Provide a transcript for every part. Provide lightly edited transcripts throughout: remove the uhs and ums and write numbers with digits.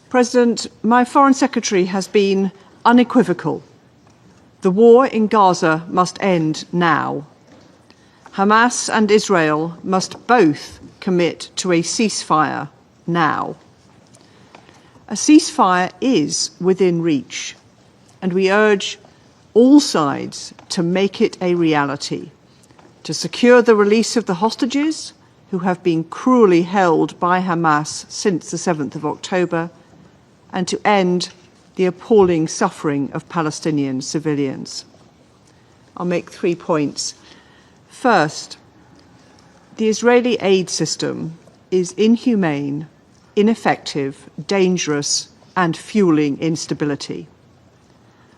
President, my Foreign Secretary has been unequivocal. The war in Gaza must end now. Hamas and Israel must both commit to a ceasefire now. A ceasefire is within reach, and we urge all sides to make it a reality, to secure the release of the hostages who have been cruelly held by Hamas since the 7th of October, and to end the appalling suffering of Palestinian civilians. I'll make 3 points. First, the Israeli aid system is inhumane, ineffective, dangerous, and fueling instability.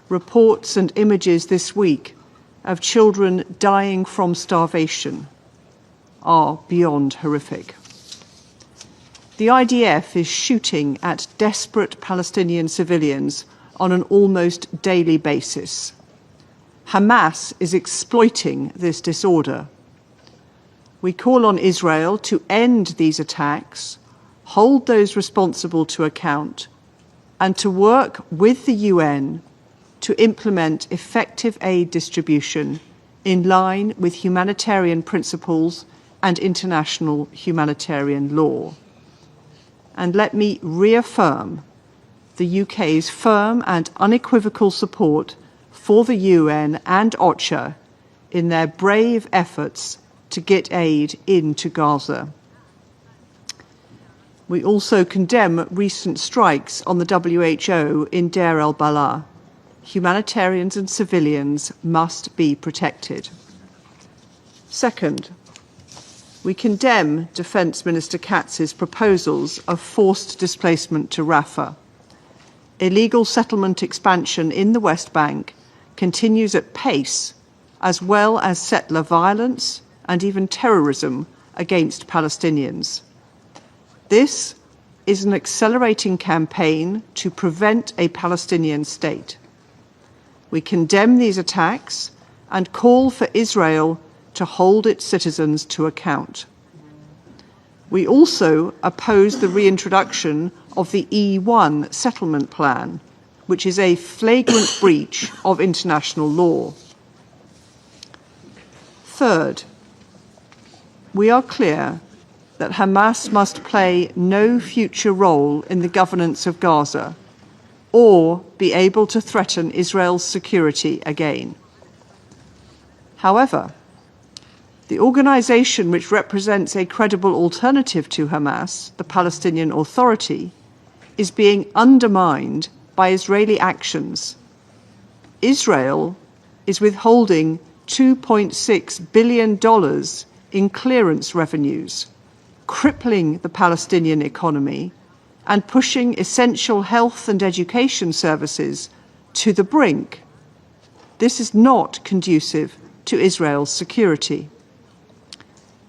Reports and images this week of children dying from starvation are beyond horrific. The IDF is shooting at desperate Palestinian civilians on an almost daily basis. Hamas is exploiting this disorder. We call on Israel to end these attacks, hold those responsible to account, and to work with the UN to implement effective aid distribution in line with humanitarian principles and international humanitarian law. And let me reaffirm the UK's firm and unequivocal support for the UN and OCHA in their brave efforts to get aid into Gaza. We also condemn recent strikes on the WHO in Deir el-Balah. Humanitarians and civilians must be protected. Second, we condemn Defence Minister Katz's proposals of forced displacement to Rafah. Illegal settlement expansion in the West Bank continues at pace, as well as settler violence and even terrorism against Palestinians. This is an accelerating campaign to prevent a Palestinian state. We condemn these attacks and call for Israel to hold its citizens to account. We also oppose the reintroduction of the E1 settlement plan, which is a flagrant breach of international law. Third, we are clear that Hamas must play no future role in the governance of Gaza or be able to threaten Israel's security again. However, the organisation which represents a credible alternative to Hamas, the Palestinian Authority, is being undermined by Israeli actions. Israel is withholding $2.6 billion in clearance revenues, crippling the Palestinian economy and pushing essential health and education services to the brink. This is not conducive to Israel's security.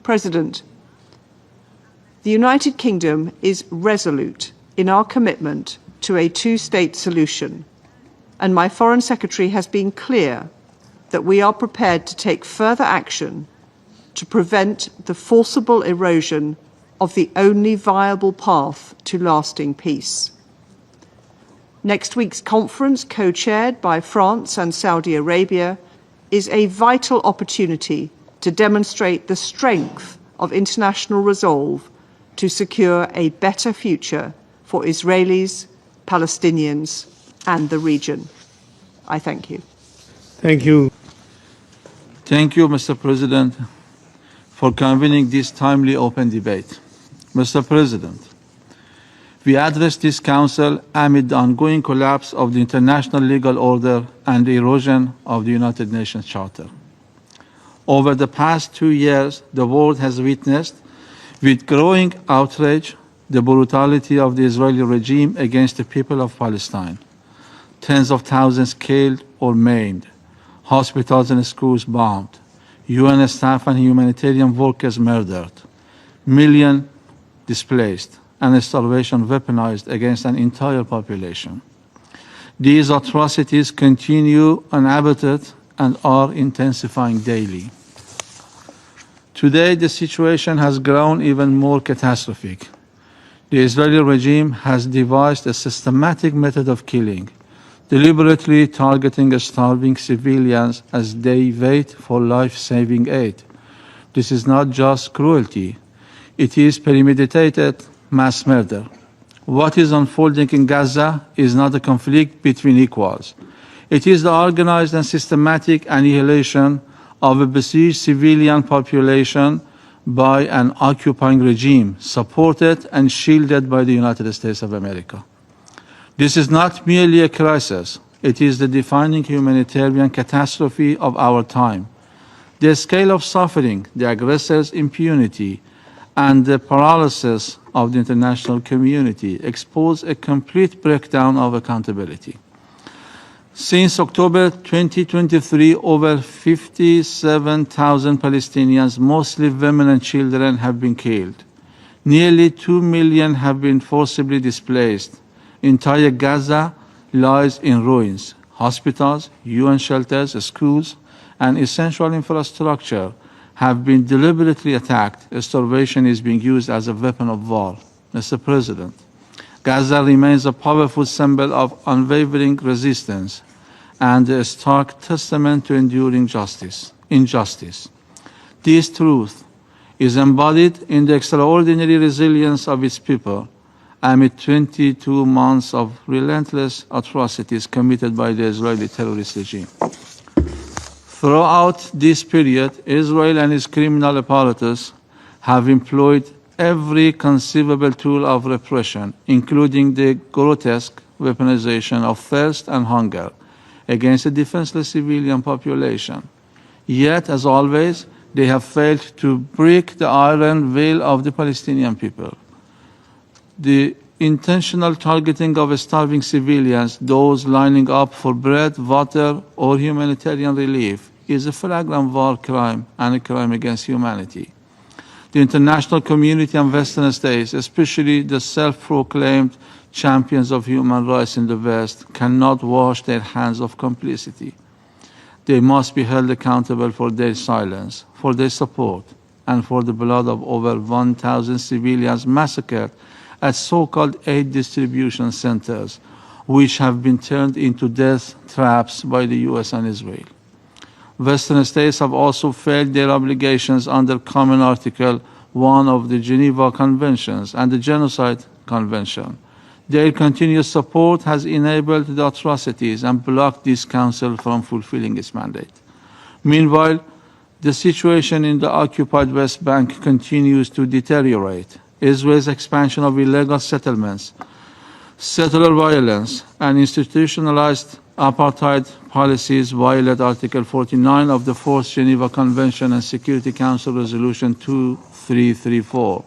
President, the United Kingdom is resolute in our commitment to a two-state solution, and my Foreign Secretary has been clear that we are prepared to take further action to prevent the forcible erosion of the only viable path to lasting peace. Next week's conference, co-chaired by France and Saudi Arabia, is a vital opportunity to demonstrate the strength of international resolve to secure a better future for Israelis, Palestinians, and the region. I thank you. Thank you. Thank you, Mr. President, for convening this timely open debate. Mr. President, we address this Council amid the ongoing collapse of the international legal order and the erosion of the United Nations Charter. Over the past 2 years, the world has witnessed with growing outrage the brutality of the Israeli regime against the people of Palestine. Tens of thousands killed or maimed, hospitals and schools bombed, UN staff and humanitarian workers murdered, millions displaced, and starvation weaponized against an entire population. These atrocities continue unabated and are intensifying daily. Today, the situation has grown even more catastrophic. The Israeli regime has devised a systematic method of killing, deliberately targeting starving civilians as they wait for life-saving aid. This is not just cruelty, it is premeditated mass murder. What is unfolding in Gaza is not a conflict between equals. It is the organized and systematic annihilation of a besieged civilian population by an occupying regime, supported and shielded by the United States of America. This is not merely a crisis, it is the defining humanitarian catastrophe of our time. The scale of suffering, the aggressor's impunity, and the paralysis of the international community expose a complete breakdown of accountability. Since October 2023, over 57,000 Palestinians, mostly women and children, have been killed. Nearly 2 million have been forcibly displaced. Entire Gaza lies in ruins. Hospitals, UN shelters, schools, and essential infrastructure have been deliberately attacked. Starvation is being used as a weapon of war. Mr. President, Gaza remains a powerful symbol of unwavering resistance and a stark testament to enduring injustice. This truth is embodied in the extraordinary resilience of its people amid 22 months of relentless atrocities committed by the Israeli terrorist regime. Throughout this period, Israel and its criminal apparatus have employed every conceivable tool of repression, including the grotesque weaponization of thirst and hunger against a defenseless civilian population. Yet, as always, they have failed to break the iron will of the Palestinian people. The intentional targeting of starving civilians, those lining up for bread, water, or humanitarian relief, is a flagrant war crime and a crime against humanity. The international community and Western states, especially the self-proclaimed champions of human rights in the West, cannot wash their hands of complicity. They must be held accountable for their silence, for their support, and for the blood of over 1,000 civilians massacred at so-called aid distribution centers, which have been turned into death traps by the US and Israel. Western states have also failed their obligations under Common Article 1 of the Geneva Conventions and the Genocide Convention. Their continuous support has enabled the atrocities and blocked this Council from fulfilling its mandate. Meanwhile, the situation in the occupied West Bank continues to deteriorate. Israel's expansion of illegal settlements, settler violence, and institutionalized apartheid policies violate Article 49 of the Fourth Geneva Convention and Security Council Resolution 2334,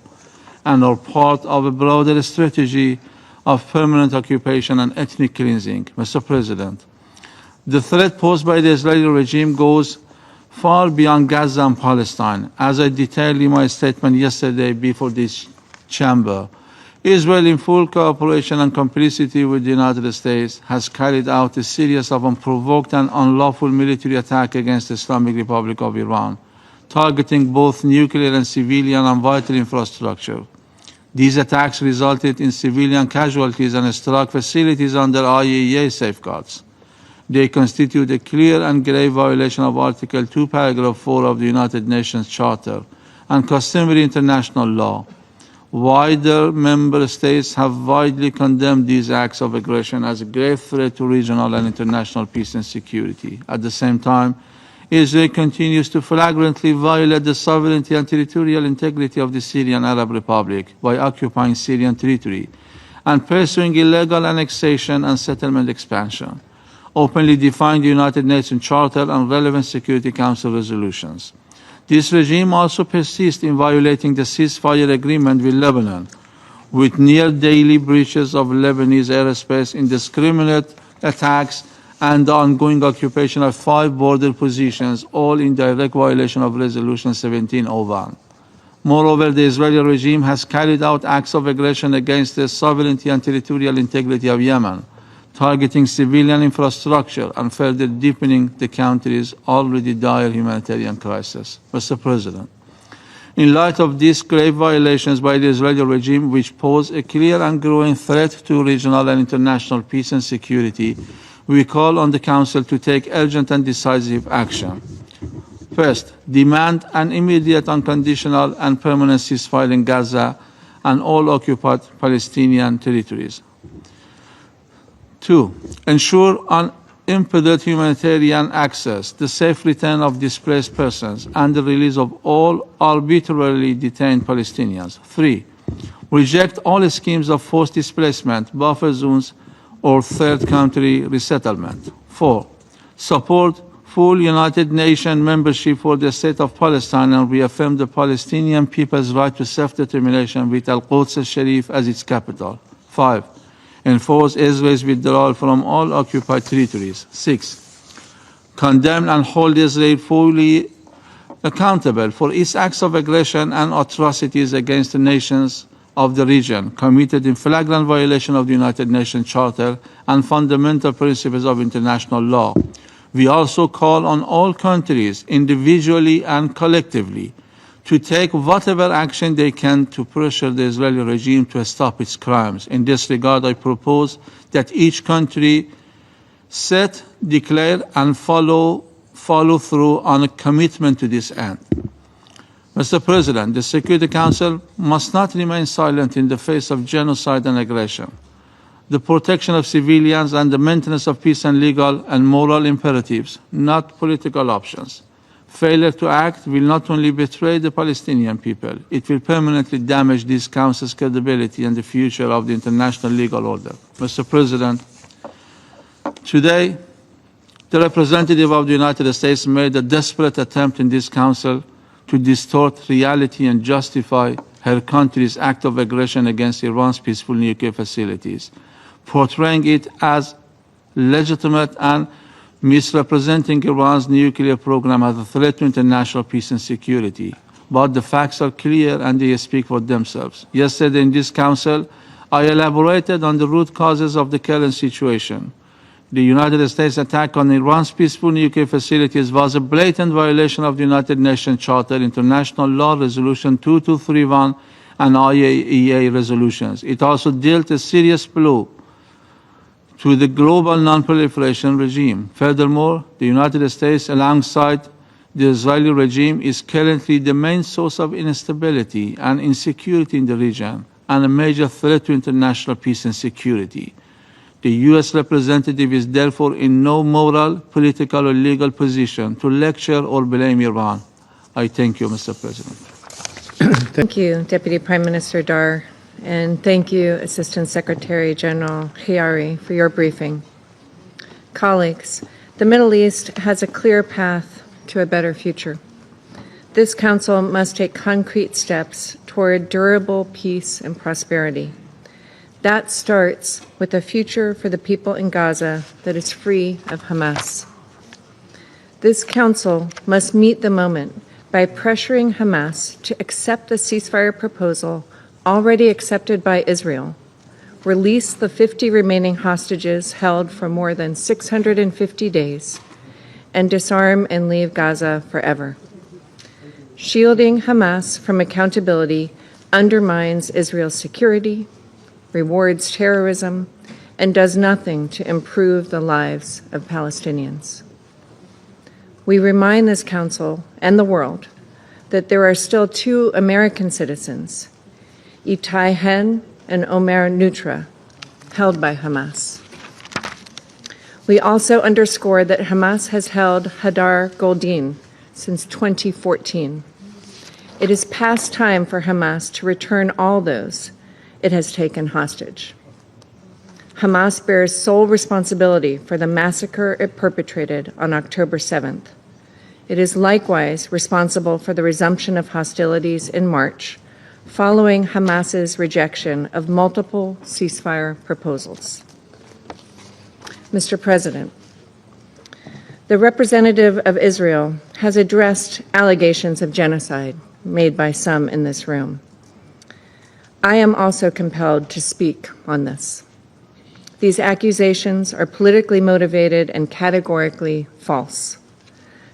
and are part of a broader strategy of permanent occupation and ethnic cleansing. Mr. President, the threat posed by the Israeli regime goes far beyond Gaza and Palestine. As I detailed in my statement yesterday before this chamber, Israel, in full cooperation and complicity with the United States, has carried out a series of unprovoked and unlawful military attacks against the Islamic Republic of Iran, targeting both nuclear and civilian and vital infrastructure. These attacks resulted in civilian casualties and struck facilities under IAEA safeguards. They constitute a clear and grave violation of Article 2, Paragraph 4 of the United Nations Charter and customary international law. Wider member states have widely condemned these acts of aggression as a grave threat to regional and international peace and security. At the same time, Israel continues to flagrantly violate the sovereignty and territorial integrity of the Syrian Arab Republic by occupying Syrian territory and pursuing illegal annexation and settlement expansion, openly defying the United Nations Charter and relevant Security Council resolutions. This regime also persists in violating the ceasefire agreement with Lebanon, with near-daily breaches of Lebanese airspace, indiscriminate attacks, and the ongoing occupation of 5 border positions, all in direct violation of Resolution 1701. Moreover, the Israeli regime has carried out acts of aggression against the sovereignty and territorial integrity of Yemen, targeting civilian infrastructure and further deepening the country's already dire humanitarian crisis. Mr. President, In light of these grave violations by the Israeli regime, which pose a clear and growing threat to regional and international peace and security, we call on the Council to take urgent and decisive action. First, demand an immediate, unconditional and permanent ceasefire in Gaza and all occupied Palestinian territories. Two, ensure unimpeded humanitarian access, the safe return of displaced persons, and the release of all arbitrarily detained Palestinians. Three, reject all schemes of forced displacement, buffer zones, or third country resettlement. Four, support full United Nations membership for the State of Palestine and reaffirm the Palestinian people's right to self-determination with Al-Quds al-Sharif as its capital. Five, enforce Israel's withdrawal from all occupied territories. Six, condemn and hold Israel fully accountable for its acts of aggression and atrocities against the nations of the region, committed in flagrant violation of the United Nations Charter and fundamental principles of international law. We also call on all countries, individually and collectively, to take whatever action they can to pressure the Israeli regime to stop its crimes. In this regard, I propose that each country set, declare, and follow through on a commitment to this end. Mr. President, the Security Council must not remain silent in the face of genocide and aggression. The protection of civilians and the maintenance of peace and legal and moral imperatives, not political options. Failure to act will not only betray the Palestinian people, it will permanently damage this Council's credibility and the future of the international legal order. Mr. President, today, the representative of the United States made a desperate attempt in this Council to distort reality and justify her country's act of aggression against Iran's peaceful nuclear facilities, portraying it as legitimate and misrepresenting Iran's nuclear program as a threat to international peace and security. But the facts are clear and they speak for themselves. Yesterday in this Council, I elaborated on the root causes of the current situation. The United States attack on Iran's peaceful nuclear facilities was a blatant violation of the United Nations Charter, international law, Resolution 2231, and IAEA resolutions. It also dealt a serious blow to the global non-proliferation regime. Furthermore, the United States, alongside the Israeli regime, is currently the main source of instability and insecurity in the region and a major threat to international peace and security. The U.S. representative is therefore in no moral, political, or legal position to lecture or blame Iran. I thank you, Mr. President. Thank you, Deputy Prime Minister Dar, and thank you, Assistant Secretary General Khiari, for your briefing. Colleagues, the Middle East has a clear path to a better future. This Council must take concrete steps toward durable peace and prosperity. That starts with a future for the people in Gaza that is free of Hamas. This Council must meet the moment by pressuring Hamas to accept the ceasefire proposal already accepted by Israel, release the 50 remaining hostages held for more than 650 days, and disarm and leave Gaza forever. Shielding Hamas from accountability undermines Israel's security, rewards terrorism, and does nothing to improve the lives of Palestinians. We remind this Council and the world that there are still 2 American citizens, Itai Hen and Omer Nutra, held by Hamas. We also underscore that Hamas has held Hadar Goldin since 2014. It is past time for Hamas to return all those it has taken hostage. Hamas bears sole responsibility for the massacre it perpetrated on October 7th. It is likewise responsible for the resumption of hostilities in March, following Hamas's rejection of multiple ceasefire proposals. Mr. President, the representative of Israel has addressed allegations of genocide made by some in this room. I am also compelled to speak on this. These accusations are politically motivated and categorically false.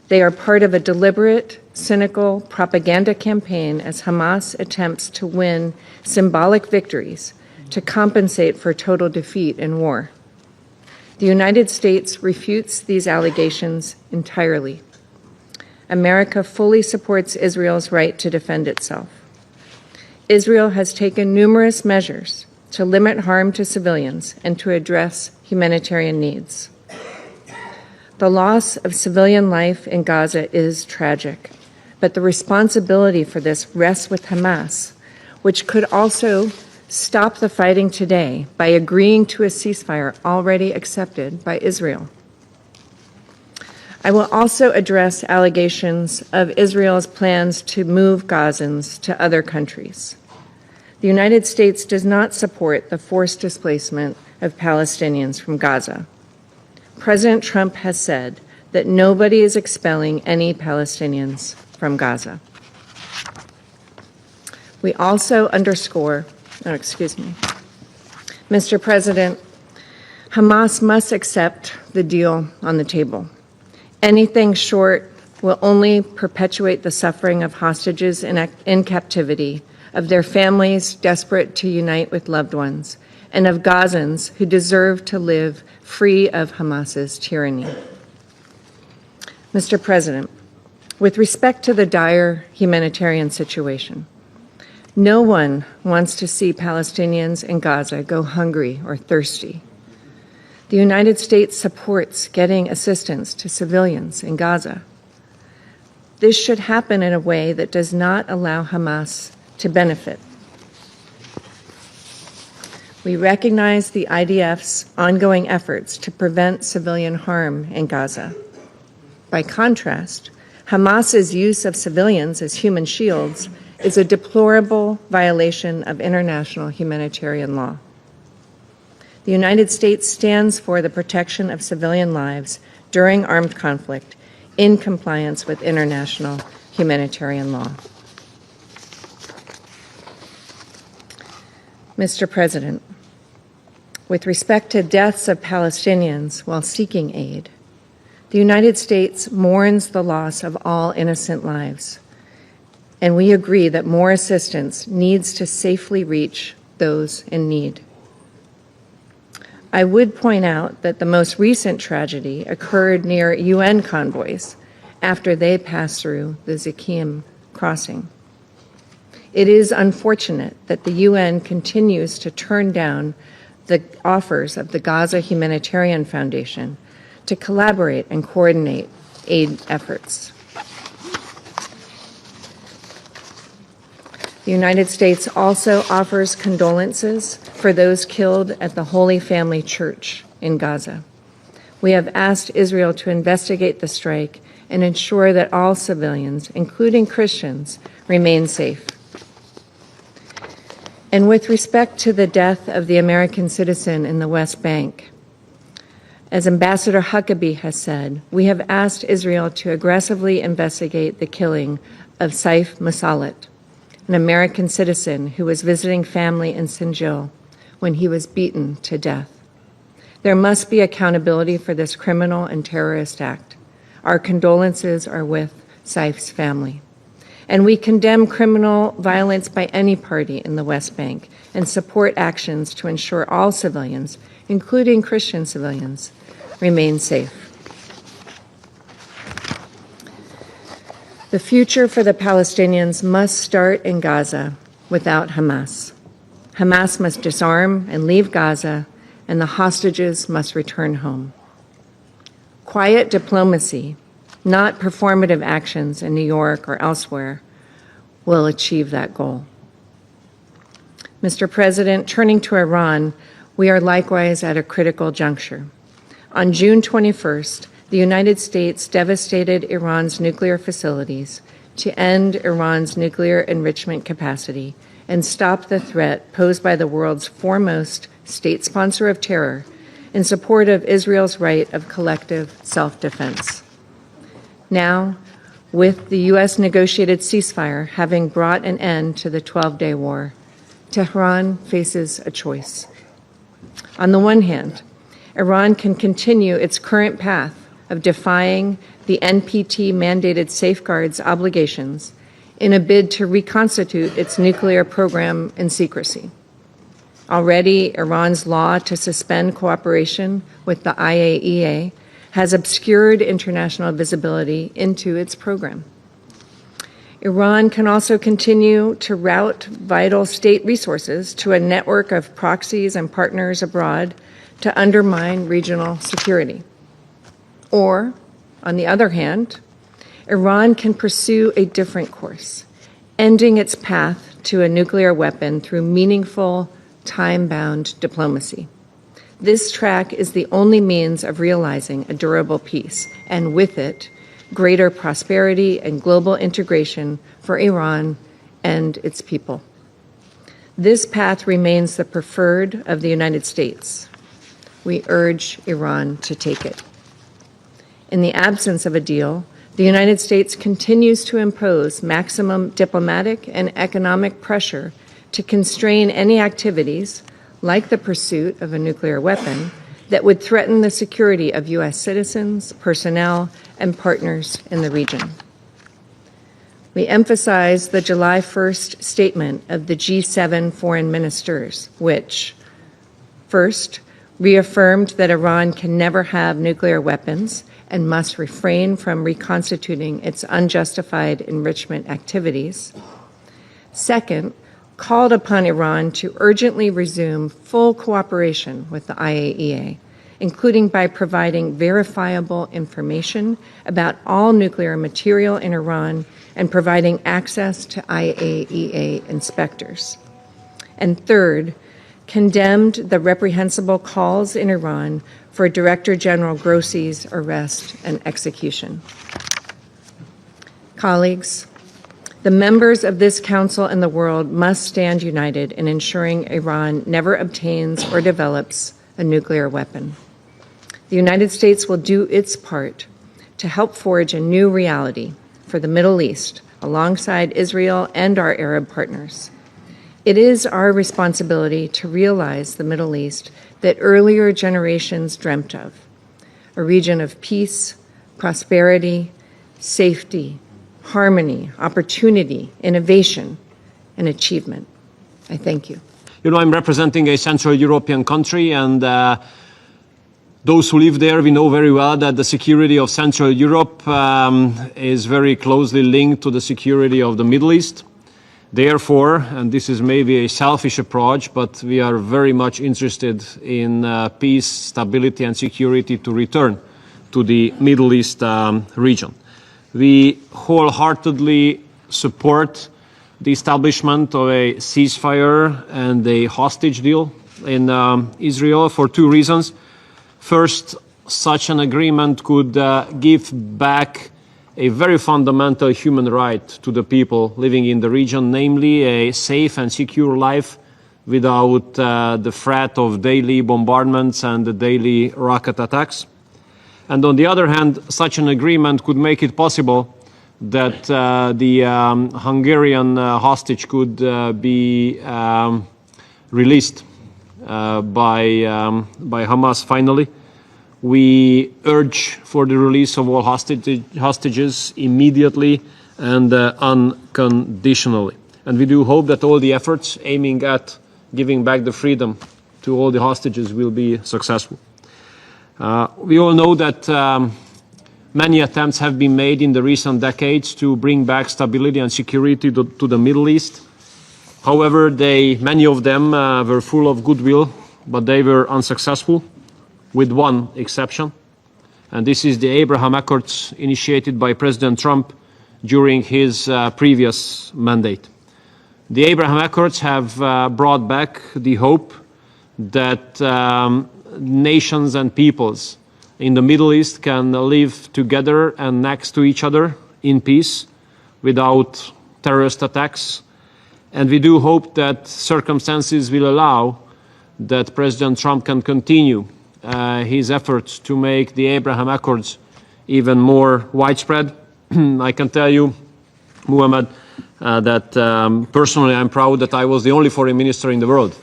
They are part of a deliberate cynical propaganda campaign as Hamas attempts to win symbolic victories to compensate for total defeat in war. The United States refutes these allegations entirely. America fully supports Israel's right to defend itself. Israel has taken numerous measures to limit harm to civilians and to address humanitarian needs. The loss of civilian life in Gaza is tragic, but the responsibility for this rests with Hamas, which could also stop the fighting today by agreeing to a ceasefire already accepted by Israel. I will also address allegations of Israel's plans to move Gazans to other countries. The United States does not support the forced displacement of Palestinians from Gaza. President Trump has said that nobody is expelling any Palestinians from Gaza. We also underscore, Mr. President, Hamas must accept the deal on the table. Anything short will only perpetuate the suffering of hostages in captivity, of their families desperate to unite with loved ones, and of Gazans who deserve to live free of Hamas's tyranny. Mr. President, with respect to the dire humanitarian situation, no one wants to see Palestinians in Gaza go hungry or thirsty. The United States supports getting assistance to civilians in Gaza. This should happen in a way that does not allow Hamas to benefit. We recognize the IDF's ongoing efforts to prevent civilian harm in Gaza. By contrast, Hamas's use of civilians as human shields is a deplorable violation of international humanitarian law. The United States stands for the protection of civilian lives during armed conflict in compliance with international humanitarian law. Mr. President, with respect to deaths of Palestinians while seeking aid, the United States mourns the loss of all innocent lives, and we agree that more assistance needs to safely reach those in need. I would point out that the most recent tragedy occurred near UN convoys after they passed through the Zakim crossing. It is unfortunate that the UN continues to turn down the offers of the Gaza Humanitarian Foundation to collaborate and coordinate aid efforts. The United States also offers condolences for those killed at the Holy Family Church in Gaza. We have asked Israel to investigate the strike and ensure that all civilians, including Christians, remain safe. And with respect to the death of the American citizen in the West Bank, as Ambassador Huckabee has said, we have asked Israel to aggressively investigate the killing of Saif Musalat, an American citizen who was visiting family in Sinjil when he was beaten to death. There must be accountability for this criminal and terrorist act. Our condolences are with Saif's family. And we condemn criminal violence by any party in the West Bank and support actions to ensure all civilians, including Christian civilians, remain safe. The future for the Palestinians must start in Gaza without Hamas. Hamas must disarm and leave Gaza, and the hostages must return home. Quiet diplomacy, not performative actions in New York or elsewhere, will achieve that goal. Mr. President, turning to Iran, we are likewise at a critical juncture. On June 21st, the United States devastated Iran's nuclear facilities to end Iran's nuclear enrichment capacity and stop the threat posed by the world's foremost state sponsor of terror in support of Israel's right of collective self-defense. Now, with the U.S. negotiated ceasefire having brought an end to the 12-day war, Tehran faces a choice. On the one hand, Iran can continue its current path of defying the NPT-mandated safeguards obligations in a bid to reconstitute its nuclear program in secrecy. Already, Iran's law to suspend cooperation with the IAEA has obscured international visibility into its program. Iran can also continue to route vital state resources to a network of proxies and partners abroad to undermine regional security. Or, on the other hand, Iran can pursue a different course, ending its path to a nuclear weapon through meaningful, time-bound diplomacy. This track is the only means of realizing a durable peace, and with it, greater prosperity and global integration for Iran and its people. This path remains the preferred of the United States. We urge Iran to take it. In the absence of a deal, the United States continues to impose maximum diplomatic and economic pressure to constrain any activities, like the pursuit of a nuclear weapon, that would threaten the security of U.S. citizens, personnel, and partners in the region. We emphasize the July 1st statement of the G7 foreign ministers, which, first, reaffirmed that Iran can never have nuclear weapons and must refrain from reconstituting its unjustified enrichment activities. Second, called upon Iran to urgently resume full cooperation with the IAEA, including by providing verifiable information about all nuclear material in Iran and providing access to IAEA inspectors. And third, condemned the reprehensible calls in Iran for Director General Grossi's arrest and execution. Colleagues, the members of this Council and the world must stand united in ensuring Iran never obtains or develops a nuclear weapon. The United States will do its part to help forge a new reality for the Middle East alongside Israel and our Arab partners. It is our responsibility to realize the Middle East that earlier generations dreamt of, a region of peace, prosperity, safety, harmony, opportunity, innovation, and achievement. I thank you. You know, I'm representing a Central European country, and those who live there, we know very well that the security of Central Europe is very closely linked to the security of the Middle East. Therefore, and this is maybe a selfish approach, but we are very much interested in peace, stability, and security to return to the Middle East region. We wholeheartedly support the establishment of a ceasefire and a hostage deal in Israel for two reasons. First, such an agreement could give back a very fundamental human right to the people living in the region, namely a safe and secure life without the threat of daily bombardments and the daily rocket attacks. And on the other hand, such an agreement could make it possible that the Hungarian hostage could be released by Hamas finally. We urge for the release of all hostages immediately and unconditionally. And we do hope that all the efforts aiming at giving back the freedom to all the hostages will be successful. We all know that many attempts have been made in the recent decades to bring back stability and security to the Middle East. However, many of them were full of goodwill, but they were unsuccessful, with one exception. And this is the Abraham Accords initiated by President Trump during his previous mandate. The Abraham Accords have brought back the hope that nations and peoples in the Middle East can live together and next to each other in peace without terrorist attacks. And we do hope that circumstances will allow that President Trump can continue his efforts to make the Abraham Accords even more widespread. I can tell you, Muhammad, that personally I'm proud that I was the only foreign minister in the world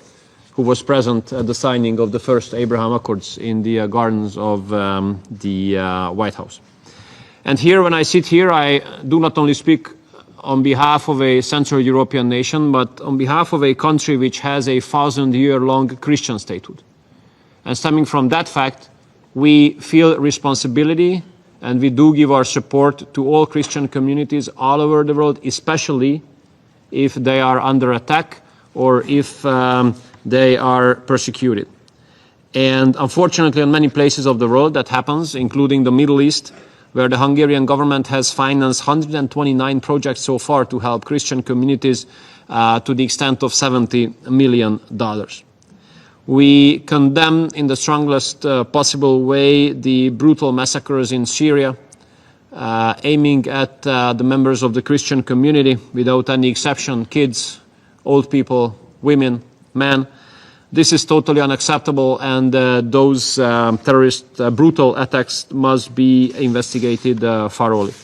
who was present at the signing of the first Abraham Accords in the gardens of the White House. And here, when I sit here, I do not only speak on behalf of a Central European nation, but on behalf of a country which has a 1,000-year-long Christian statehood. And stemming from that fact, we feel responsibility and we do give our support to all Christian communities all over the world, especially if they are under attack or if they are persecuted. And unfortunately, in many places of the world that happens, including the Middle East, where the Hungarian government has financed 129 projects so far to help Christian communities to the extent of $70 million. We condemn in the strongest possible way the brutal massacres in Syria, aiming at the members of the Christian community without any exception, kids, old people, women, men. This is totally unacceptable, and those terrorist brutal attacks must be investigated thoroughly.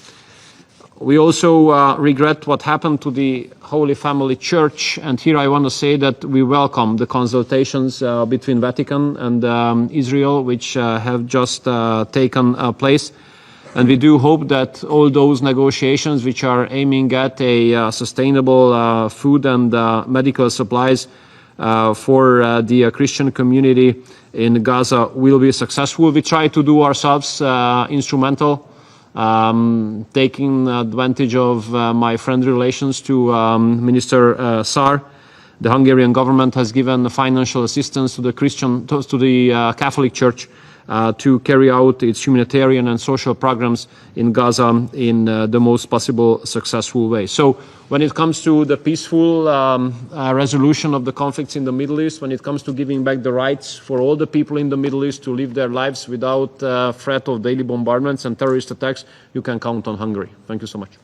We also regret what happened to the Holy Family Church, and here I want to say that we welcome the consultations between Vatican and Israel, which have just taken place. And we do hope that all those negotiations which are aiming at a sustainable food and medical supplies for the Christian community in Gaza will be successful. We try to do ourselves instrumental, taking advantage of my friendly relations to Minister Sár. The Hungarian government has given financial assistance to the Catholic Church to carry out its humanitarian and social programs in Gaza in the most possible successful way. So when it comes to the peaceful resolution of the conflicts in the Middle East, when it comes to giving back the rights for all the people in the Middle East to live their lives without threat of daily bombardments and terrorist attacks, you can count on Hungary. Thank you so much.